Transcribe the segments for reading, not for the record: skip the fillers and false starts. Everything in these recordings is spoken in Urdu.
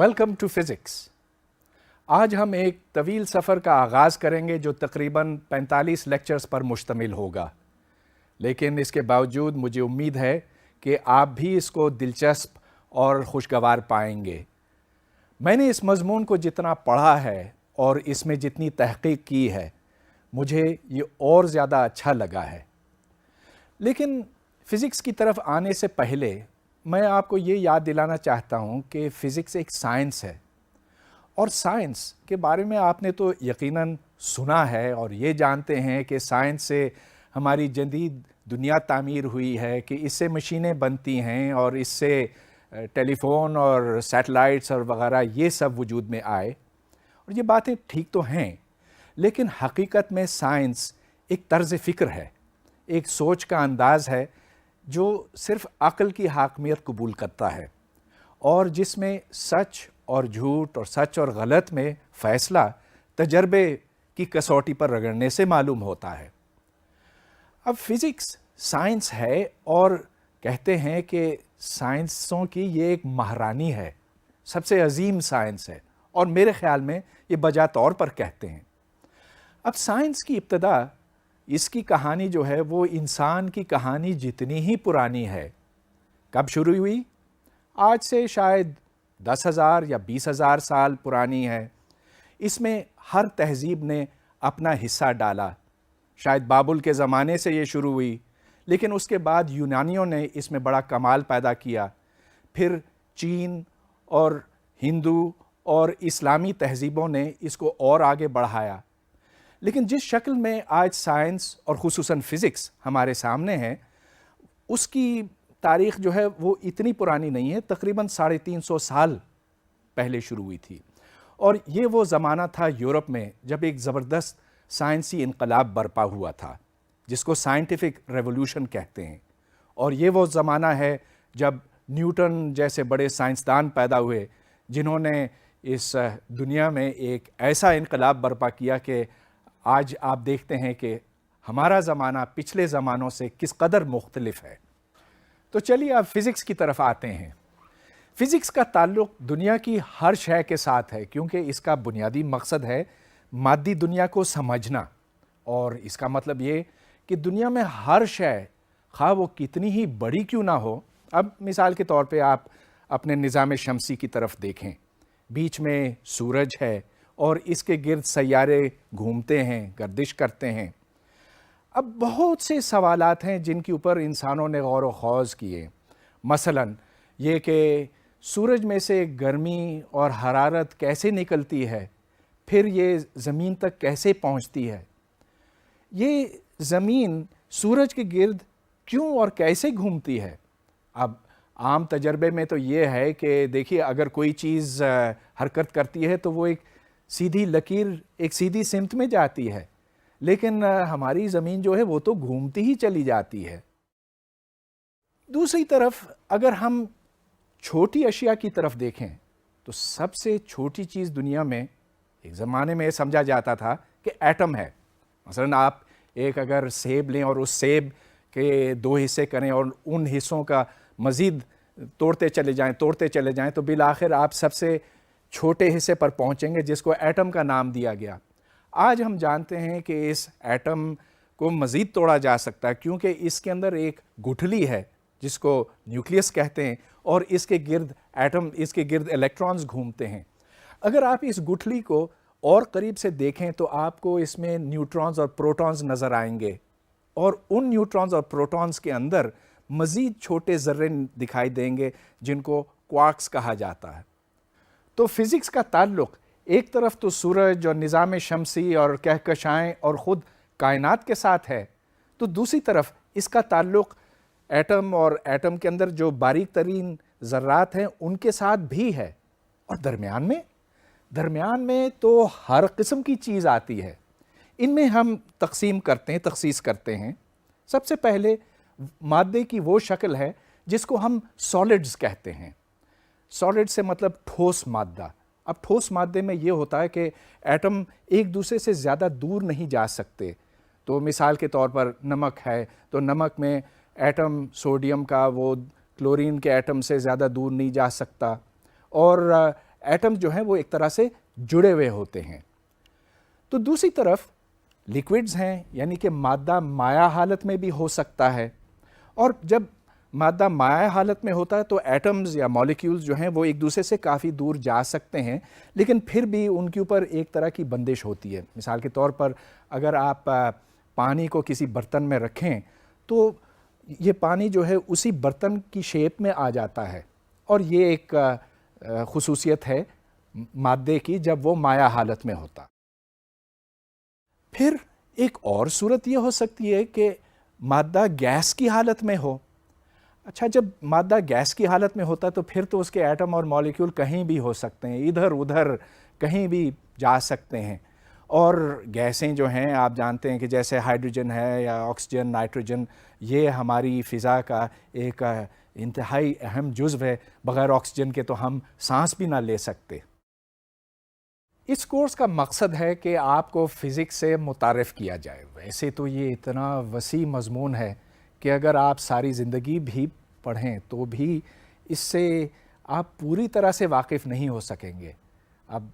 Welcome to physics. آج ہم ایک طویل سفر کا آغاز کریں گے جو تقریباً 45 لیکچرز پر مشتمل ہوگا، لیکن اس کے باوجود مجھے امید ہے کہ آپ بھی اس کو دلچسپ اور خوشگوار پائیں گے۔ میں نے اس مضمون کو جتنا پڑھا ہے اور اس میں جتنی تحقیق کی ہے، مجھے یہ اور زیادہ اچھا لگا ہے۔ لیکن فزکس کی طرف آنے سے پہلے میں آپ کو یہ یاد دلانا چاہتا ہوں کہ فزکس ایک سائنس ہے، اور سائنس کے بارے میں آپ نے تو یقیناً سنا ہے اور یہ جانتے ہیں کہ سائنس سے ہماری جدید دنیا تعمیر ہوئی ہے، کہ اس سے مشینیں بنتی ہیں اور اس سے ٹیلی فون اور سیٹلائٹس اور وغیرہ یہ سب وجود میں آئے، اور یہ باتیں ٹھیک تو ہیں، لیکن حقیقت میں سائنس ایک طرز فکر ہے، ایک سوچ کا انداز ہے جو صرف عقل کی حاکمیت قبول کرتا ہے، اور جس میں سچ اور جھوٹ اور سچ اور غلط میں فیصلہ تجربے کی کسوٹی پر رگڑنے سے معلوم ہوتا ہے۔ اب فزکس سائنس ہے، اور کہتے ہیں کہ سائنسوں کی یہ ایک مہارانی ہے، سب سے عظیم سائنس ہے، اور میرے خیال میں یہ بجا طور پر کہتے ہیں۔ اب سائنس کی ابتدا، اس کی کہانی جو ہے وہ انسان کی کہانی جتنی ہی پرانی ہے۔ کب شروع ہوئی؟ آج سے شاید 10,000 یا 20,000 سال پرانی ہے۔ اس میں ہر تہذیب نے اپنا حصہ ڈالا۔ شاید بابل کے زمانے سے یہ شروع ہوئی، لیکن اس کے بعد یونانیوں نے اس میں بڑا کمال پیدا کیا، پھر چین اور ہندو اور اسلامی تہذیبوں نے اس کو اور آگے بڑھایا۔ لیکن جس شکل میں آج سائنس اور خصوصاً فزکس ہمارے سامنے ہے، اس کی تاریخ جو ہے وہ اتنی پرانی نہیں ہے، تقریباً 350 سال پہلے شروع ہوئی تھی، اور یہ وہ زمانہ تھا یورپ میں جب ایک زبردست سائنسی انقلاب برپا ہوا تھا، جس کو سائنٹیفک ریولوشن کہتے ہیں، اور یہ وہ زمانہ ہے جب نیوٹن جیسے بڑے سائنسدان پیدا ہوئے، جنہوں نے اس دنیا میں ایک ایسا انقلاب برپا کیا کہ آج آپ دیکھتے ہیں کہ ہمارا زمانہ پچھلے زمانوں سے کس قدر مختلف ہے۔ تو چلیے اب فزکس کی طرف آتے ہیں۔ فزکس کا تعلق دنیا کی ہر شے کے ساتھ ہے، کیونکہ اس کا بنیادی مقصد ہے مادی دنیا کو سمجھنا، اور اس کا مطلب یہ کہ دنیا میں ہر شے، خواہ وہ کتنی ہی بڑی کیوں نہ ہو۔ اب مثال کے طور پہ آپ اپنے نظام شمسی کی طرف دیکھیں، بیچ میں سورج ہے اور اس کے گرد سیارے گھومتے ہیں، گردش کرتے ہیں۔ اب بہت سے سوالات ہیں جن کے اوپر انسانوں نے غور و خوض کیے، مثلاً یہ کہ سورج میں سے گرمی اور حرارت کیسے نکلتی ہے، پھر یہ زمین تک کیسے پہنچتی ہے، یہ زمین سورج کے گرد کیوں اور کیسے گھومتی ہے۔ اب عام تجربے میں تو یہ ہے کہ دیکھیے، اگر کوئی چیز حرکت کرتی ہے تو وہ ایک سیدھی لکیر، ایک سیدھی سمت میں جاتی ہے، لیکن ہماری زمین جو ہے وہ تو گھومتی ہی چلی جاتی ہے۔ دوسری طرف اگر ہم چھوٹی اشیاء کی طرف دیکھیں تو سب سے چھوٹی چیز دنیا میں ایک زمانے میں سمجھا جاتا تھا کہ ایٹم ہے۔ مثلاً آپ ایک اگر سیب لیں اور اس سیب کے 2 حصے کریں اور ان حصوں کا مزید توڑتے چلے جائیں تو بالآخر آپ سب سے چھوٹے حصے پر پہنچیں گے، جس کو ایٹم کا نام دیا گیا۔ آج ہم جانتے ہیں کہ اس ایٹم کو مزید توڑا جا سکتا ہے، کیونکہ اس کے اندر ایک گٹھلی ہے جس کو نیوکلیس کہتے ہیں، اور اس کے گرد الیکٹرانز گھومتے ہیں۔ اگر آپ اس گٹھلی کو اور قریب سے دیکھیں تو آپ کو اس میں نیوٹرونز اور پروٹونز نظر آئیں گے، اور ان نیوٹرونز اور پروٹونز کے اندر مزید چھوٹے ذرے دکھائی دیں گے جن کو کوارکس کہا جاتا ہے۔ تو فزکس کا تعلق ایک طرف تو سورج اور نظام شمسی اور کہکشائیں اور خود کائنات کے ساتھ ہے، تو دوسری طرف اس کا تعلق ایٹم اور ایٹم کے اندر جو باریک ترین ذرات ہیں ان کے ساتھ بھی ہے، اور درمیان میں تو ہر قسم کی چیز آتی ہے۔ ان میں ہم تخصیص کرتے ہیں۔ سب سے پہلے مادے کی وہ شکل ہے جس کو ہم سالڈز کہتے ہیں۔ سالڈ سے مطلب ٹھوس مادہ۔ اب ٹھوس مادے میں یہ ہوتا ہے کہ ایٹم ایک دوسرے سے زیادہ دور نہیں جا سکتے۔ تو مثال کے طور پر نمک ہے، تو نمک میں ایٹم سوڈیم کا وہ کلورین کے ایٹم سے زیادہ دور نہیں جا سکتا، اور ایٹم جو ہیں وہ ایک طرح سے جڑے ہوئے ہوتے ہیں. تو دوسری طرف لیکوڈز ہیں، یعنی کہ مادہ مائع حالت میں بھی ہو سکتا ہے، اور جب مادہ مائع حالت میں ہوتا ہے تو ایٹمز یا مالیکیولز جو ہیں وہ ایک دوسرے سے کافی دور جا سکتے ہیں، لیکن پھر بھی ان کے اوپر ایک طرح کی بندش ہوتی ہے. مثال کے طور پر اگر آپ پانی کو کسی برتن میں رکھیں تو یہ پانی جو ہے اسی برتن کی شیپ میں آ جاتا ہے، اور یہ ایک خصوصیت ہے مادے کی جب وہ مائع حالت میں ہوتا. پھر ایک اور صورت یہ ہو سکتی ہے کہ مادہ گیس کی حالت میں ہو. اچھا، جب مادہ گیس کی حالت میں ہوتا ہے تو پھر تو اس کے ایٹم اور مالیکیول کہیں بھی ہو سکتے ہیں، ادھر ادھر کہیں بھی جا سکتے ہیں. اور گیسیں جو ہیں آپ جانتے ہیں کہ جیسے ہائیڈروجن ہے یا آکسیجن، نائٹروجن، یہ ہماری فضا کا ایک انتہائی اہم جزو ہے. بغیر آکسیجن کے تو ہم سانس بھی نہ لے سکتے. اس کورس کا مقصد ہے کہ آپ کو فزکس سے متعارف کیا جائے. ویسے تو یہ اتنا وسیع مضمون ہے کہ اگر آپ ساری زندگی بھی پڑھیں تو بھی اس سے آپ پوری طرح سے واقف نہیں ہو سکیں گے. اب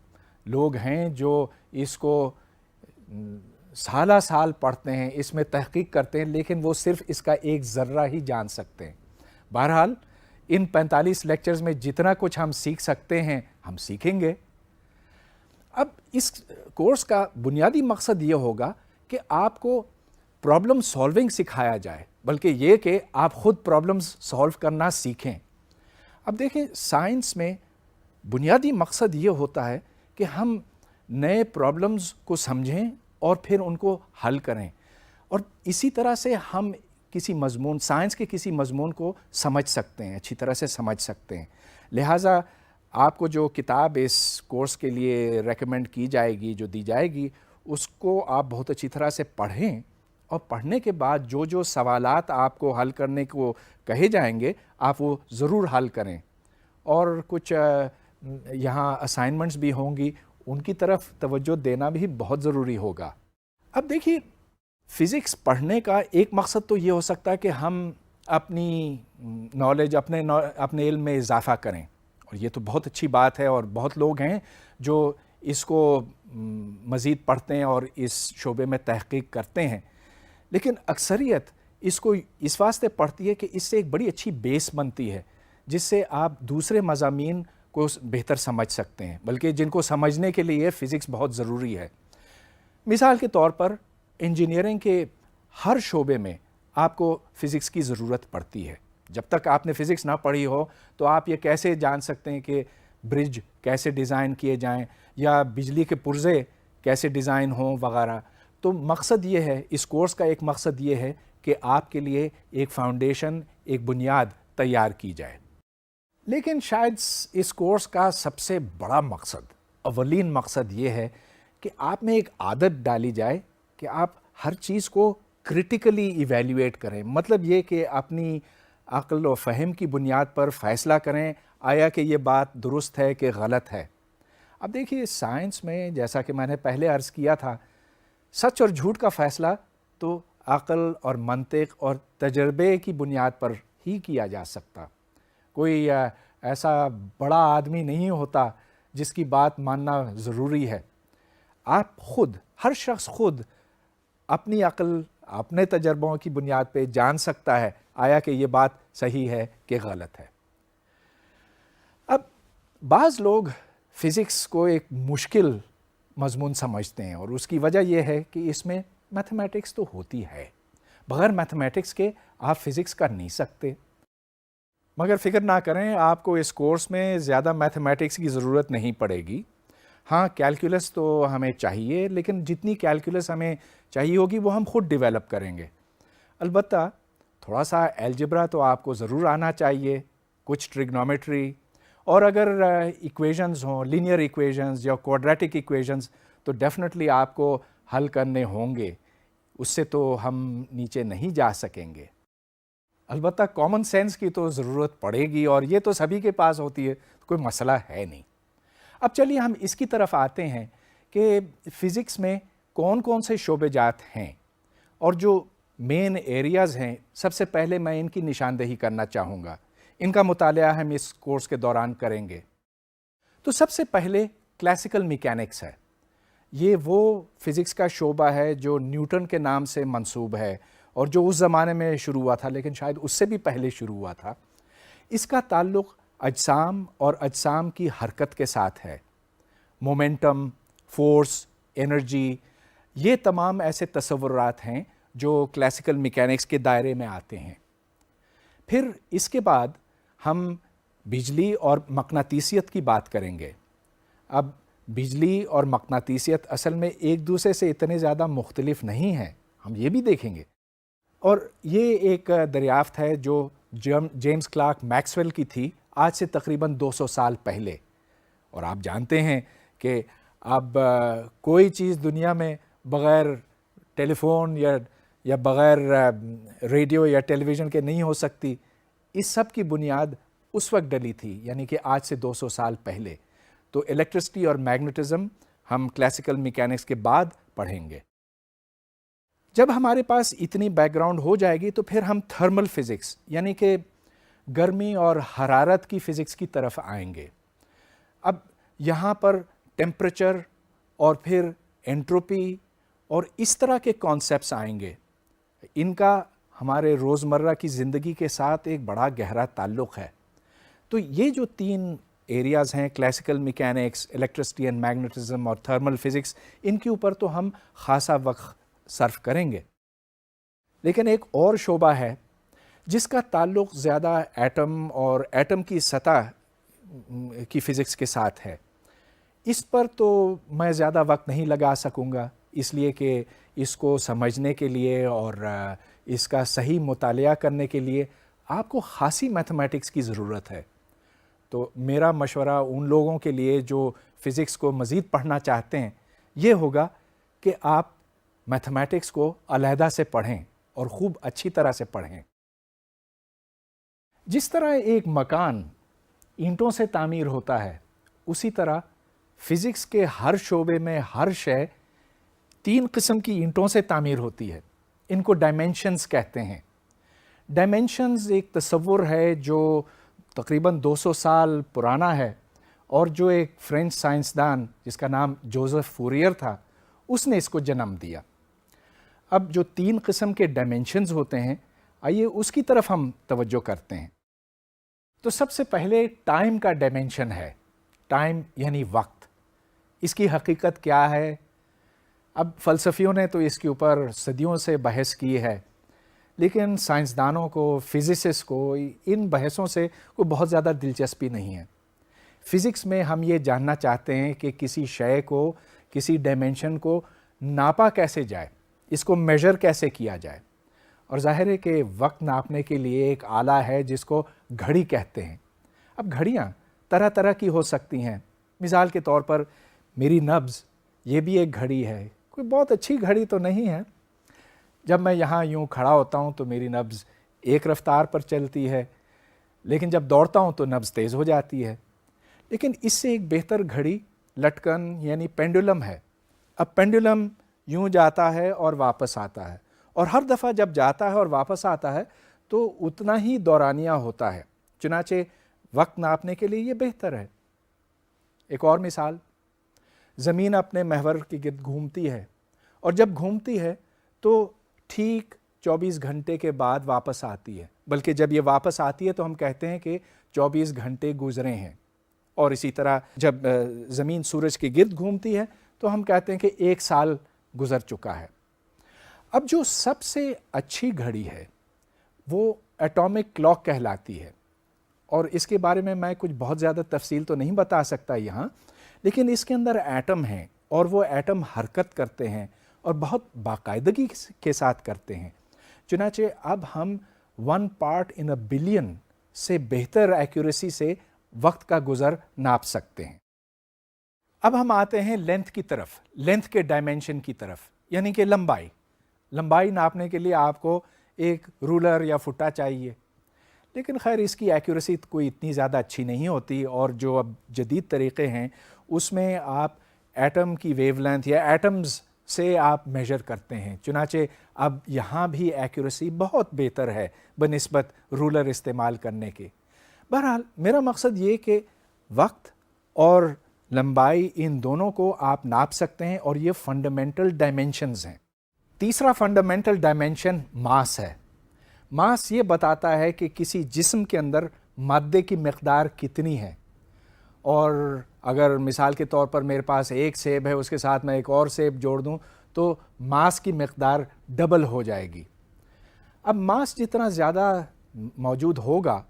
لوگ ہیں جو اس کو سالہ سال پڑھتے ہیں، اس میں تحقیق کرتے ہیں، لیکن وہ صرف اس کا ایک ذرہ ہی جان سکتے ہیں. بہرحال ان 45 لیکچرز میں جتنا کچھ ہم سیکھ سکتے ہیں ہم سیکھیں گے. اب اس کورس کا بنیادی مقصد یہ ہوگا کہ آپ کو پرابلم سالونگ سکھایا جائے، بلکہ یہ کہ آپ خود پرابلمز سالو کرنا سیکھیں. اب دیکھیں، سائنس میں بنیادی مقصد یہ ہوتا ہے کہ ہم نئے پرابلمز کو سمجھیں اور پھر ان کو حل کریں، اور اسی طرح سے ہم کسی مضمون، سائنس کے کسی مضمون کو سمجھ سکتے ہیں، اچھی طرح سے سمجھ سکتے ہیں. لہٰذا آپ کو جو کتاب اس کورس کے لیے ریکمینڈ کی جائے گی، جو دی جائے گی، اس کو آپ بہت اچھی طرح سے پڑھیں، اور پڑھنے کے بعد جو جو سوالات آپ کو حل کرنے کو کہے جائیں گے آپ وہ ضرور حل کریں. اور کچھ یہاں اسائنمنٹس بھی ہوں گی، ان کی طرف توجہ دینا بھی بہت ضروری ہوگا. اب دیکھیے، فزکس پڑھنے کا ایک مقصد تو یہ ہو سکتا ہے کہ ہم اپنی نالج، اپنے علم میں اضافہ کریں، اور یہ تو بہت اچھی بات ہے، اور بہت لوگ ہیں جو اس کو مزید پڑھتے ہیں اور اس شعبے میں تحقیق کرتے ہیں. لیکن اکثریت اس کو اس واسطے پڑھتی ہے کہ اس سے ایک بڑی اچھی بیس بنتی ہے، جس سے آپ دوسرے مضامین کو بہتر سمجھ سکتے ہیں، بلکہ جن کو سمجھنے کے لیے فزکس بہت ضروری ہے. مثال کے طور پر انجینئرنگ کے ہر شعبے میں آپ کو فزکس کی ضرورت پڑتی ہے. جب تک آپ نے فزکس نہ پڑھی ہو تو آپ یہ کیسے جان سکتے ہیں کہ برج کیسے ڈیزائن کیے جائیں یا بجلی کے پرزے کیسے ڈیزائن ہوں وغیرہ. تو مقصد یہ ہے، اس کورس کا ایک مقصد یہ ہے کہ آپ کے لیے ایک فاؤنڈیشن، ایک بنیاد تیار کی جائے. لیکن شاید اس کورس کا سب سے بڑا مقصد، اولین مقصد یہ ہے کہ آپ میں ایک عادت ڈالی جائے کہ آپ ہر چیز کو کرٹیکلی ایویلیویٹ کریں. مطلب یہ کہ اپنی عقل و فہم کی بنیاد پر فیصلہ کریں آیا کہ یہ بات درست ہے کہ غلط ہے. اب دیکھیے، سائنس میں جیسا کہ میں نے پہلے عرض کیا تھا، سچ اور جھوٹ کا فیصلہ تو عقل اور منطق اور تجربے کی بنیاد پر ہی کیا جا سکتا. کوئی ایسا بڑا آدمی نہیں ہوتا جس کی بات ماننا ضروری ہے. آپ خود، ہر شخص خود اپنی عقل، اپنے تجربوں کی بنیاد پہ جان سکتا ہے آیا کہ یہ بات صحیح ہے کہ غلط ہے. اب بعض لوگ فزکس کو ایک مشکل مضمون سمجھتے ہیں، اور اس کی وجہ یہ ہے کہ اس میں میتھمیٹکس تو ہوتی ہے، بغیر میتھمیٹکس کے آپ فزکس کر نہیں سکتے. مگر فکر نہ کریں، آپ کو اس کورس میں زیادہ میتھمیٹکس کی ضرورت نہیں پڑے گی. ہاں، کیلکولس تو ہمیں چاہیے، لیکن جتنی کیلکولس ہمیں چاہیے ہوگی وہ ہم خود ڈیولپ کریں گے. البتہ تھوڑا سا الجبرا تو آپ کو ضرور آنا چاہیے، کچھ ٹریگنومیٹری، اور اگر ایکویشنز ہوں، لینئر ایکویشنز یا کوڈریٹک ایکویشنز، تو ڈیفینیٹلی آپ کو حل کرنے ہوں گے. اس سے تو ہم نیچے نہیں جا سکیں گے. البتہ کامن سینس کی تو ضرورت پڑے گی، اور یہ تو سبھی کے پاس ہوتی ہے، کوئی مسئلہ ہے نہیں. اب چلیے ہم اس کی طرف آتے ہیں کہ فزکس میں کون کون سے شعبے جات ہیں اور جو مین ایریاز ہیں. سب سے پہلے میں ان کی نشاندہی کرنا چاہوں گا. ان کا مطالعہ ہم اس کورس کے دوران کریں گے. تو سب سے پہلے کلاسیکل میکینکس ہے. یہ وہ فزکس کا شعبہ ہے جو نیوٹن کے نام سے منسوب ہے اور جو اس زمانے میں شروع ہوا تھا، لیکن شاید اس سے بھی پہلے شروع ہوا تھا. اس کا تعلق اجسام اور اجسام کی حرکت کے ساتھ ہے. مومنٹم، فورس، انرجی، یہ تمام ایسے تصورات ہیں جو کلاسیکل میکینکس کے دائرے میں آتے ہیں. پھر اس کے بعد ہم بجلی اور مقناطیسیت کی بات کریں گے. اب بجلی اور مقناطیسیت اصل میں ایک دوسرے سے اتنے زیادہ مختلف نہیں ہیں، ہم یہ بھی دیکھیں گے. اور یہ ایک دریافت ہے جو جیمز کلارک میکسویل کی تھی آج سے تقریباً 200 سال پہلے. اور آپ جانتے ہیں کہ اب کوئی چیز دنیا میں بغیر ٹیلی فون یا بغیر ریڈیو یا ٹیلی ویژن کے نہیں ہو سکتی. اس سب کی بنیاد اس وقت ڈلی تھی، یعنی کہ آج سے 200 سال پہلے. تو الیکٹرسٹی اور میگنیٹزم ہم کلاسیکل میکینکس کے بعد پڑھیں گے. جب ہمارے پاس اتنی بیک گراؤنڈ ہو جائے گی تو پھر ہم تھرمل فزکس یعنی کہ گرمی اور حرارت کی فزکس کی طرف آئیں گے. اب یہاں پر ٹیمپریچر اور پھر انٹروپی اور اس طرح کے کانسیپٹس آئیں گے. ان کا ہمارے روزمرہ کی زندگی کے ساتھ ایک بڑا گہرا تعلق ہے. تو یہ جو 3 ایریاز ہیں، classical mechanics, electricity and magnetism اور تھرمل فزکس، ان کے اوپر تو ہم خاصا وقت صرف کریں گے. لیکن ایک اور شعبہ ہے جس کا تعلق زیادہ ایٹم اور ایٹم کی سطح کی فزکس کے ساتھ ہے. اس پر تو میں زیادہ وقت نہیں لگا سکوں گا، اس لیے کہ اس کو سمجھنے کے لیے اور اس کا صحیح مطالعہ کرنے کے لیے آپ کو خاصی میتھمیٹکس کی ضرورت ہے. تو میرا مشورہ ان لوگوں کے لیے جو فزکس کو مزید پڑھنا چاہتے ہیں یہ ہوگا کہ آپ میتھمیٹکس کو علیحدہ سے پڑھیں اور خوب اچھی طرح سے پڑھیں. جس طرح ایک مکان اینٹوں سے تعمیر ہوتا ہے، اسی طرح فزکس کے ہر شعبے میں ہر شے 3 قسم کی اینٹوں سے تعمیر ہوتی ہے. ان کو ڈائمینشنز کہتے ہیں. ڈائمینشنز ایک تصور ہے جو تقریباً 200 سال پرانا ہے اور جو ایک فرینچ سائنسدان جس کا نام جوزف فوریر تھا اس نے اس کو جنم دیا. اب جو 3 قسم کے ڈائمینشنز ہوتے ہیں، آئیے اس کی طرف ہم توجہ کرتے ہیں. تو سب سے پہلے ٹائم کا ڈائمینشن ہے. ٹائم یعنی وقت. اس کی حقیقت کیا ہے؟ اب فلسفیوں نے تو اس کے اوپر صدیوں سے بحث کی ہے، لیکن سائنسدانوں کو، فزسسٹ کو ان بحثوں سے کوئی بہت زیادہ دلچسپی نہیں ہے. فزکس میں ہم یہ جاننا چاہتے ہیں کہ کسی شے کو، کسی ڈائمینشن کو ناپا کیسے جائے، اس کو میجر کیسے کیا جائے. اور ظاہر ہے کہ وقت ناپنے کے لیے ایک آلہ ہے جس کو گھڑی کہتے ہیں. اب گھڑیاں طرح طرح کی ہو سکتی ہیں. مثال کے طور پر میری نبض یہ بھی ایک گھڑی ہے. کوئی بہت اچھی گھڑی تو نہیں ہے. جب میں یہاں یوں کھڑا ہوتا ہوں تو میری نبض ایک رفتار پر چلتی ہے، لیکن جب دوڑتا ہوں تو نبض تیز ہو جاتی ہے. لیکن اس سے ایک بہتر گھڑی لٹکن یعنی پینڈولم ہے. اب پینڈولم یوں جاتا ہے اور واپس آتا ہے، اور ہر دفعہ جب جاتا ہے اور واپس آتا ہے تو اتنا ہی دورانیہ ہوتا ہے. چنانچہ وقت ناپنے کے لیے یہ بہتر ہے. ایک اور مثال، زمین اپنے محور کے گرد گھومتی ہے، اور جب گھومتی ہے تو ٹھیک 24 گھنٹے کے بعد واپس آتی ہے. بلکہ جب یہ واپس آتی ہے تو ہم کہتے ہیں کہ 24 گھنٹے گزرے ہیں. اور اسی طرح جب زمین سورج کے گرد گھومتی ہے تو ہم کہتے ہیں کہ 1 سال گزر چکا ہے. اب جو سب سے اچھی گھڑی ہے وہ ایٹامک کلاک کہلاتی ہے. اور اس کے بارے میں کچھ بہت زیادہ تفصیل تو نہیں بتا سکتا یہاں، لیکن اس کے اندر ایٹم ہیں اور وہ ایٹم حرکت کرتے ہیں اور بہت باقاعدگی کے ساتھ کرتے ہیں. چنانچہ اب ہم 1 پارٹ ان اے بلین سے بہتر ایکوریسی سے وقت کا گزر ناپ سکتے ہیں. اب ہم آتے ہیں لینتھ کی طرف، لینتھ کے ڈائمینشن کی طرف، یعنی کہ لمبائی. لمبائی ناپنے کے لیے آپ کو ایک رولر یا فٹا چاہیے، لیکن خیر اس کی ایکوریسی کوئی اتنی زیادہ اچھی نہیں ہوتی. اور جو اب جدید طریقے ہیں اس میں آپ ایٹم کی ویو لینتھ یا ایٹمز سے آپ میجر کرتے ہیں. چنانچہ اب یہاں بھی ایکوریسی بہت بہتر ہے بنسبت رولر استعمال کرنے کے. بہرحال میرا مقصد یہ کہ وقت اور لمبائی ان دونوں کو آپ ناپ سکتے ہیں اور یہ فنڈامنٹل ڈائمینشنز ہیں۔ تیسرا فنڈامنٹل ڈائمینشن ماس ہے۔ ماس یہ بتاتا ہے کہ کسی جسم کے اندر مادے کی مقدار کتنی ہے، اور اگر مثال کے طور پر میرے پاس ایک سیب ہے، اس کے ساتھ میں ایک اور سیب جوڑ دوں تو ماس کی مقدار ڈبل ہو جائے گی۔ اب ماس جتنا زیادہ موجود ہوگا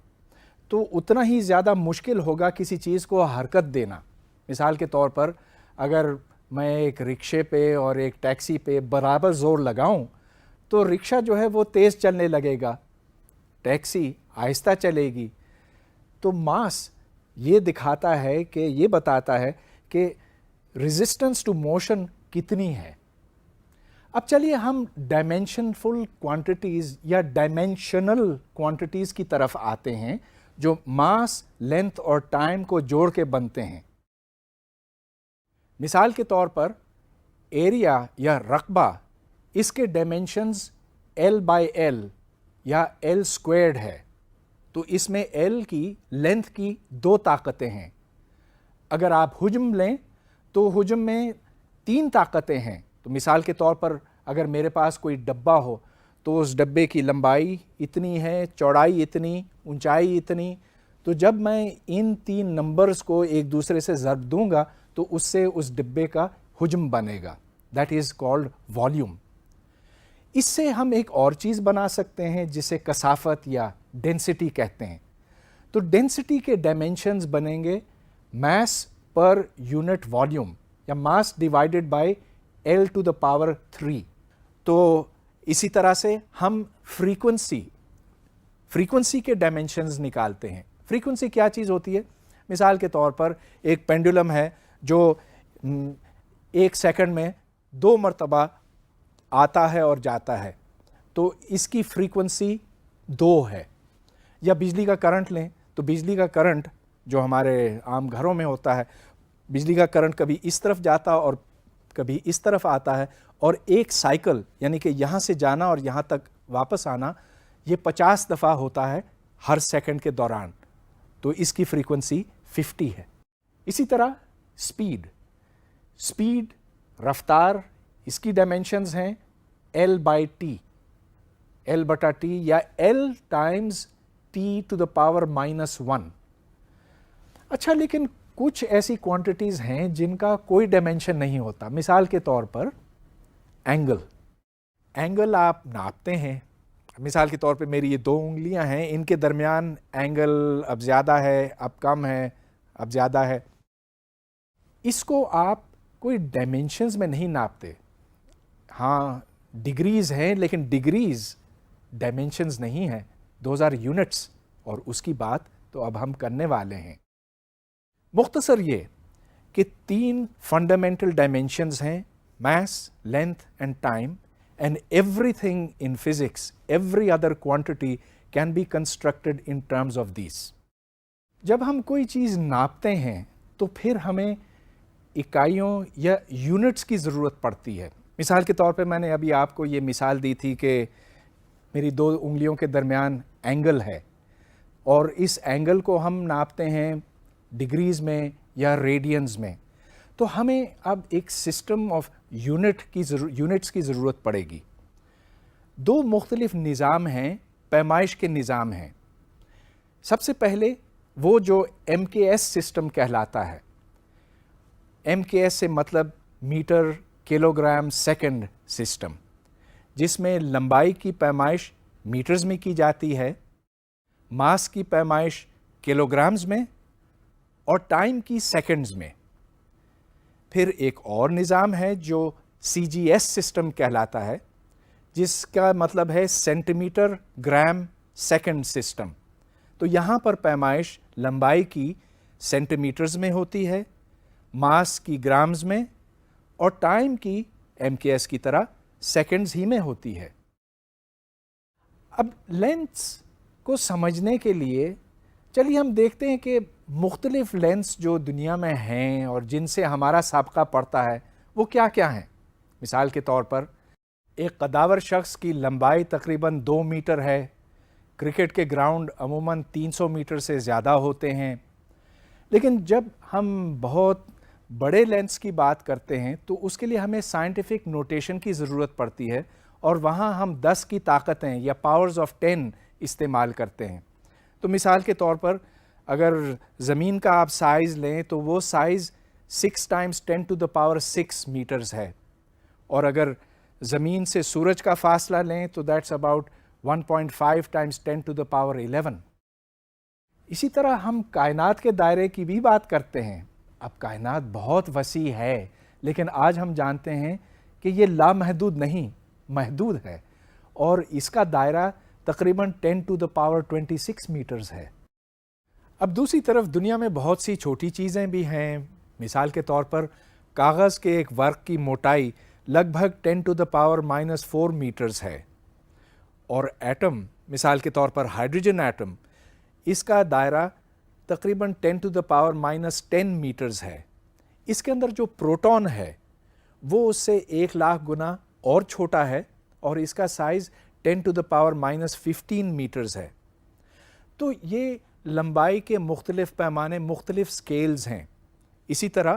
تو اتنا ہی زیادہ مشکل ہوگا کسی چیز کو حرکت دینا۔ مثال کے طور پر اگر میں ایک رکشے پہ اور ایک ٹیکسی پہ برابر زور لگاؤں تو رکشہ جو ہے وہ تیز چلنے لگے گا، ٹیکسی آہستہ چلے گی۔ تو ماس یہ دکھاتا ہے کہ یہ بتاتا ہے کہ ریزسٹنس ٹو موشن کتنی ہے۔ اب چلیے ہم ڈائمینشن فل کوانٹیٹیز یا ڈائمینشنل کوانٹیٹیز کی طرف آتے ہیں جو ماس، لینتھ اور ٹائم کو جوڑ کے بنتے ہیں۔ مثال کے طور پر ایریا یا رقبہ، اس کے ڈائمینشنز L/L یا L اسکوائرڈ ہے، تو اس میں L کی لینتھ کی 2 طاقتیں ہیں۔ اگر آپ حجم لیں تو حجم میں 3 طاقتیں ہیں۔ تو مثال کے طور پر اگر میرے پاس کوئی ڈبہ ہو تو اس ڈبے کی لمبائی اتنی ہے، چوڑائی اتنی، اونچائی اتنی، تو جب میں ان 3 نمبرز کو ایک دوسرے سے ضرب دوں گا تو اس سے اس ڈبے کا حجم بنے گا، دیٹ از کالڈ والیوم۔ اس سے ہم ایک اور چیز بنا سکتے ہیں جسے کثافت یا ڈینسٹی کہتے ہیں۔ تو ڈینسٹی کے ڈائمینشنز بنیں گے میس پر یونٹ والیوم یا ماس ڈیوائڈڈ بائی L⁻³ تو اسی طرح سے ہم فریکوینسی کے ڈائمینشنز نکالتے ہیں۔ فریکوینسی کیا چیز ہوتی ہے؟ مثال کے طور پر ایک پینڈولم ہے جو 1 سیکنڈ میں 2 مرتبہ آتا ہے اور جاتا ہے، تو اس کی فریکوینسی 2 ہے۔ یا بجلی کا کرنٹ لیں تو بجلی کا کرنٹ جو ہمارے عام گھروں میں ہوتا ہے، بجلی کا کرنٹ کبھی اس طرف جاتا اور کبھی اس طرف آتا ہے، اور ایک سائیکل یعنی کہ یہاں سے جانا اور یہاں تک واپس آنا یہ 50 دفعہ ہوتا ہے ہر سیکنڈ کے دوران، تو اس کی فریکوینسی 50 ہے۔ اسی طرح سپیڈ رفتار، اس کی ڈائمینشنز ہیں L/T یا L ٹائمز T⁻⁻⁻1۔ اچھا، لیکن کچھ ایسی کوانٹیٹیز ہیں جن کا کوئی ڈائمینشن نہیں ہوتا۔ مثال کے طور پر اینگل آپ ناپتے ہیں۔ مثال کے طور پہ میری یہ 2 انگلیاں ہیں، ان کے درمیان اینگل اب زیادہ ہے، اب کم ہے، اب زیادہ ہے۔ اس کو آپ کوئی ڈائمینشنز میں نہیں ناپتے۔ ہاں ڈگریز ہیں، لیکن ڈگریز ڈائمینشنز نہیں ہیں، دوز آر یونٹس، اور اس کی بات تو اب ہم کرنے والے ہیں۔ مختصر یہ کہ 3 فنڈامنٹل ڈائمینشنز ہیں، mass, length and time, and everything in physics, every other quantity can be constructed in terms of these. جب ہم کوئی چیز ناپتے ہیں تو پھر ہمیں اکائیوں یا یونٹس کی ضرورت پڑتی ہے۔ مثال کے طور پہ میں نے ابھی آپ کو یہ مثال دی تھی کہ میری 2 انگلیوں کے درمیان اینگل ہے، اور اس اینگل کو ہم ناپتے ہیں ڈگریز میں یا ریڈینز میں، تو ہمیں اب ایک سسٹم آف یونٹس کی ضرورت پڑے گی۔ 2 مختلف نظام ہیں، پیمائش کے نظام ہیں۔ سب سے پہلے وہ جو MKS سسٹم کہلاتا ہے۔ MKS سے مطلب metre kilo gram second system, جس میں لمبائی کی پیمائش میٹرز میں کی جاتی ہے، ماس کی پیمائش کلو گرامز میں، اور ٹائم کی سیکنڈز میں۔ پھر ایک اور نظام ہے جو CGS سسٹم کہلاتا ہے، جس کا مطلب ہے centimetre gram second system. تو یہاں پر پیمائش لمبائی کی سینٹی میٹرز میں ہوتی ہے، ماس کی گرامز میں، اور ٹائم کی MKS کی طرح سیکنڈز ہی میں ہوتی ہے۔ اب لینتھس کو سمجھنے کے لیے چلیے ہم دیکھتے ہیں کہ مختلف لینس جو دنیا میں ہیں اور جن سے ہمارا سابقہ پڑتا ہے وہ کیا کیا ہیں۔ مثال کے طور پر ایک قداور شخص کی لمبائی تقریباً 2 میٹر ہے، کرکٹ کے گراؤنڈ عموماً 300 میٹر سے زیادہ ہوتے ہیں، لیکن جب ہم بہت بڑے لینس کی بات کرتے ہیں تو اس کے لیے ہمیں سائنٹیفک نوٹیشن کی ضرورت پڑتی ہے، اور وہاں ہم 10 کی طاقتیں یا پاورز آف 10 استعمال کرتے ہیں۔ تو مثال کے طور پر اگر زمین کا آپ سائز لیں تو وہ size 6 times 10 to the power 6 metres ہے، اور اگر زمین سے سورج کا فاصلہ لیں تو that's about 1.5 times 10 to the power 11۔ اسی طرح ہم کائنات کے دائرے کی بھی بات کرتے ہیں۔ اب کائنات بہت وسیع ہے، لیکن آج ہم جانتے ہیں کہ یہ لامحدود نہیں، محدود ہے، اور اس کا دائرہ تقریباً 10 ٹو دا پاور 26 میٹرز ہے۔ اب دوسری طرف دنیا میں بہت سی چھوٹی چیزیں بھی ہیں۔ مثال کے طور پر کاغذ کے ایک ورق کی موٹائی لگ بھگ 10 ٹو دا پاور -4 میٹرز ہے، اور ایٹم، مثال کے طور پر ہائیڈروجن ایٹم، اس کا دائرہ تقریباً 10 ٹو دا پاور -10 میٹرز ہے۔ اس کے اندر جو پروٹون ہے وہ اس سے 1,00,000 گنا اور چھوٹا ہے، اور اس کا size 10 to the power -15 metres ہے۔ تو یہ لمبائی کے مختلف پیمانے، مختلف سکیلز ہیں۔ اسی طرح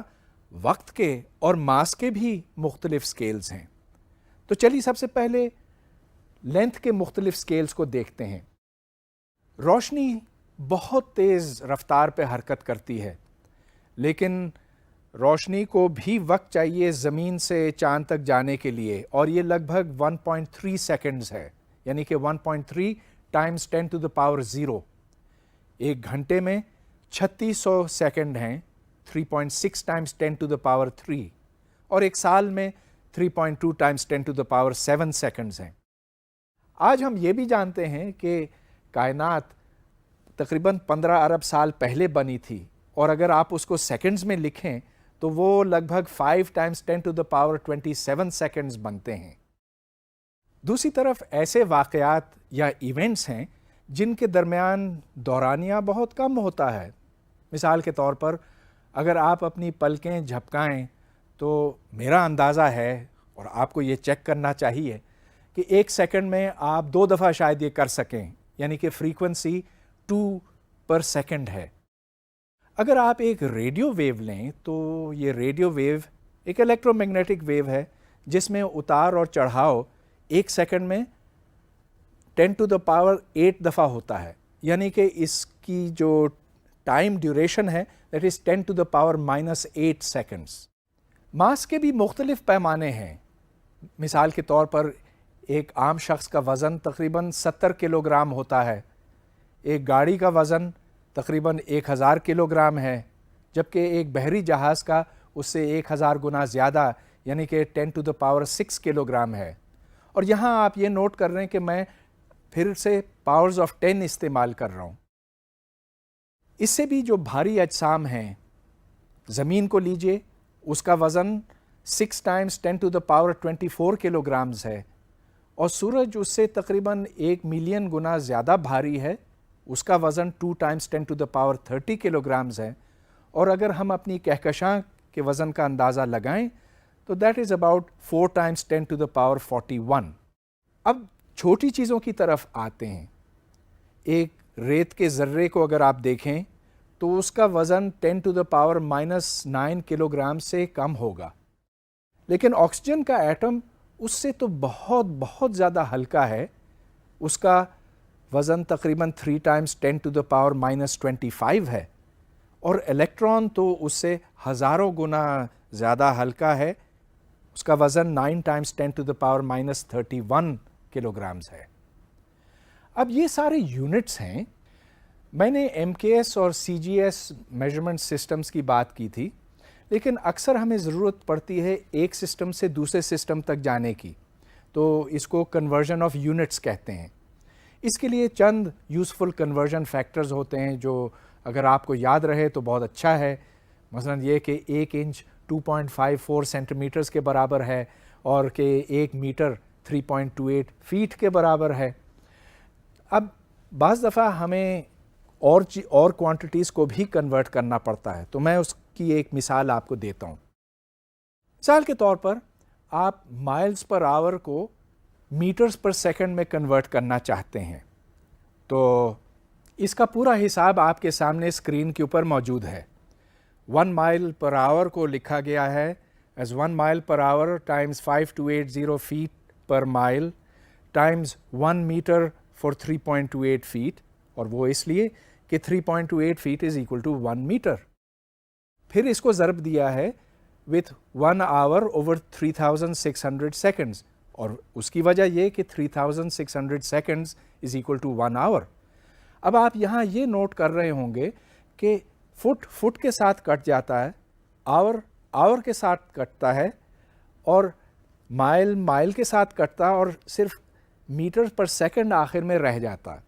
وقت کے اور ماس کے بھی مختلف سکیلز ہیں۔ تو چلیے سب سے پہلے لینتھ کے مختلف سکیلز کو دیکھتے ہیں۔ روشنی بہت تیز رفتار پہ حرکت کرتی ہے، لیکن روشنی کو بھی وقت چاہیے زمین سے چاند تک جانے کے لیے، اور یہ لگ بھگ 1.3 سیکنڈز ہے، یعنی کہ 1.3 ٹائمز 10 ٹو دا پاور 0۔ ایک گھنٹے میں 3600 سیکنڈ ہیں، 3.6 ٹائمز 10 ٹو دا پاور 3، اور ایک سال میں 3.2 times 10 to the power 7 seconds ہیں۔ آج ہم یہ بھی جانتے ہیں کہ کائنات تقریباً 15 ارب سال پہلے بنی تھی، اور اگر آپ اس کو سیکنڈز میں لکھیں تو وہ لگ بھگ 5 times 10 to the power 27 seconds بنتے ہیں۔ دوسری طرف ایسے واقعات یا ایونٹس ہیں جن کے درمیان دورانیہ بہت کم ہوتا ہے۔ مثال کے طور پر اگر آپ اپنی پلکیں جھپکائیں تو میرا اندازہ ہے، اور آپ کو یہ چیک کرنا چاہیے، کہ 1 سیکنڈ میں آپ 2 دفعہ شاید یہ کر سکیں، یعنی کہ فریکوینسی 2 پر سیکنڈ ہے۔ اگر آپ ایک ریڈیو ویو لیں تو یہ ریڈیو ویو ایک الیکٹرو میگنیٹک ویو ہے جس میں اتار اور چڑھاؤ 1 سیکنڈ میں 10 ٹو دا پاور 8 دفعہ ہوتا ہے، یعنی کہ اس کی جو ٹائم ڈیوریشن ہے that is 10 to the power -8 seconds. Mass کے بھی مختلف پیمانے ہیں۔ مثال کے طور پر ایک عام شخص کا وزن تقریباً 70 کلو گرام ہوتا ہے، ایک گاڑی کا وزن تقریباً 1000 کلو گرام ہے، جبکہ ایک بحری جہاز کا اس سے 1000 گنا زیادہ، یعنی کہ 10 to the power 6 kilogram ہے۔ اور یہاں آپ یہ نوٹ کر رہے ہیں کہ میں پھر سے پاورز آف 10 استعمال کر رہا ہوں۔ اس سے بھی جو بھاری اجسام ہیں، زمین کو لیجئے، اس کا وزن 6 times 10 to the power 24 kilograms ہے، اور سورج اس سے تقریباً 1 ملین گنا زیادہ بھاری ہے، اس کا وزن 2 times 10 to the power 30 kilograms ہے۔ اور اگر ہم اپنی کہکشاں کے وزن کا اندازہ لگائیں تو that is about 4 times 10 to the power 41۔ اب چھوٹی چیزوں کی طرف آتے ہیں۔ ایک ریت کے ذرے کو اگر آپ دیکھیں تو اس کا وزن 10 to the power -9 kilogram سے کم ہوگا، لیکن آکسیجن کا ایٹم اس سے تو بہت بہت زیادہ ہلکا ہے، اس کا وزن تقریباً 3 ٹائمز 10 ٹو دا پاور -25 ہے، اور الیکٹران تو اس سے ہزاروں گنا زیادہ ہلکا ہے، اس کا وزن 9 times 10 to the power -31 kilograms ہے۔ اب یہ سارے یونٹس ہیں۔ میں نے ایم کے ایس اور سی جی ایس میجرمنٹ سسٹمز کی بات کی تھی، لیکن اکثر ہمیں ضرورت پڑتی ہے ایک سسٹم سے دوسرے سسٹم تک جانے کی، تو اس کو کنورژن آف یونٹس کہتے ہیں۔ اس کے لیے چند یوزفل کنورژن فیکٹرز ہوتے ہیں جو اگر آپ کو یاد رہے تو بہت اچھا ہے۔ مثلا یہ کہ 1 انچ 2.54 سینٹی میٹرز کے برابر ہے، اور کہ 1 میٹر 3.28 فیٹ کے برابر ہے۔ اب بعض دفعہ ہمیں اور کوانٹیٹیز کو بھی کنورٹ کرنا پڑتا ہے، تو میں اس کی ایک مثال آپ کو دیتا ہوں۔ مثال کے طور پر آپ مائلز پر آور کو میٹرز پر سیکنڈ میں کنورٹ کرنا چاہتے ہیں، تو اس کا پورا حساب آپ کے سامنے اسکرین کے اوپر موجود ہے۔ 1 mile per hour کو لکھا گیا ہے as 1 mile per hour times 5280 feet per mile times 1 meter for 3.28 feet, اور وہ اس لیے کہ 3.28 feet is equal to 1 meter. پھر اس کو ضرب دیا ہے with 1 hour over 3600 seconds, اور اس کی وجہ یہ کہ 3600 seconds is equal to 1 hour. اب آپ یہاں یہ نوٹ کر رہے ہوں گے کہ فٹ کے ساتھ کٹ جاتا ہے، آور کے ساتھ کٹتا ہے، اور مائل کے ساتھ کٹتا ہے، اور صرف میٹر پر سیکنڈ آخر میں رہ جاتا ہے.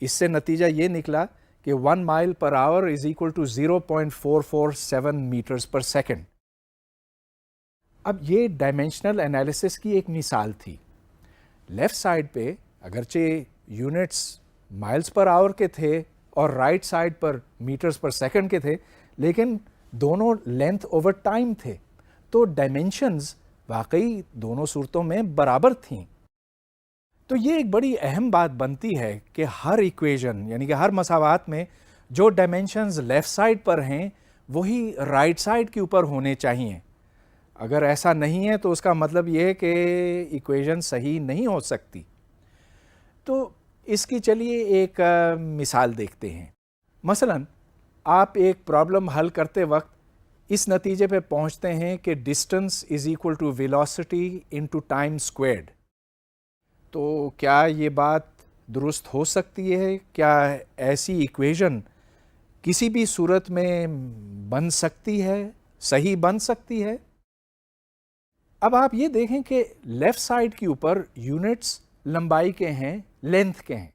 اس سے نتیجہ یہ نکلا کہ 1 mile per hour is equal to 0.447 meters per second. اب یہ ڈائمینشنل انالیسس کی ایک مثال تھی. لیفٹ سائڈ پہ اگرچہ یونٹس مائلز پر آور کے تھے اور رائٹ سائڈ پر میٹرز پر سیکنڈ کے تھے، لیکن دونوں لینتھ اوور ٹائم تھے، تو ڈائمینشنز واقعی دونوں صورتوں میں برابر تھیں. تو یہ ایک بڑی اہم بات بنتی ہے کہ ہر ایکویژن یعنی کہ ہر مساوات میں جو ڈائمینشنز لیفٹ سائڈ پر ہیں وہی رائٹ سائڈ کے اوپر ہونے چاہیے. اگر ایسا نہیں ہے تو اس کا مطلب یہ ہے کہ ایکویژن صحیح نہیں ہو سکتی. تو اس کی چلیے ایک مثال دیکھتے ہیں. مثلا آپ ایک پرابلم حل کرتے وقت اس نتیجے پہ پہنچتے ہیں کہ distance is equal to velocity into time squared. تو کیا یہ بات درست ہو سکتی ہے؟ کیا ایسی ایکویژن کسی بھی صورت میں بن سکتی ہے، صحیح بن سکتی ہے؟ اب آپ یہ دیکھیں کہ لیفٹ سائڈ کے اوپر یونٹس لمبائی کے ہیں، لینتھ کے ہیں،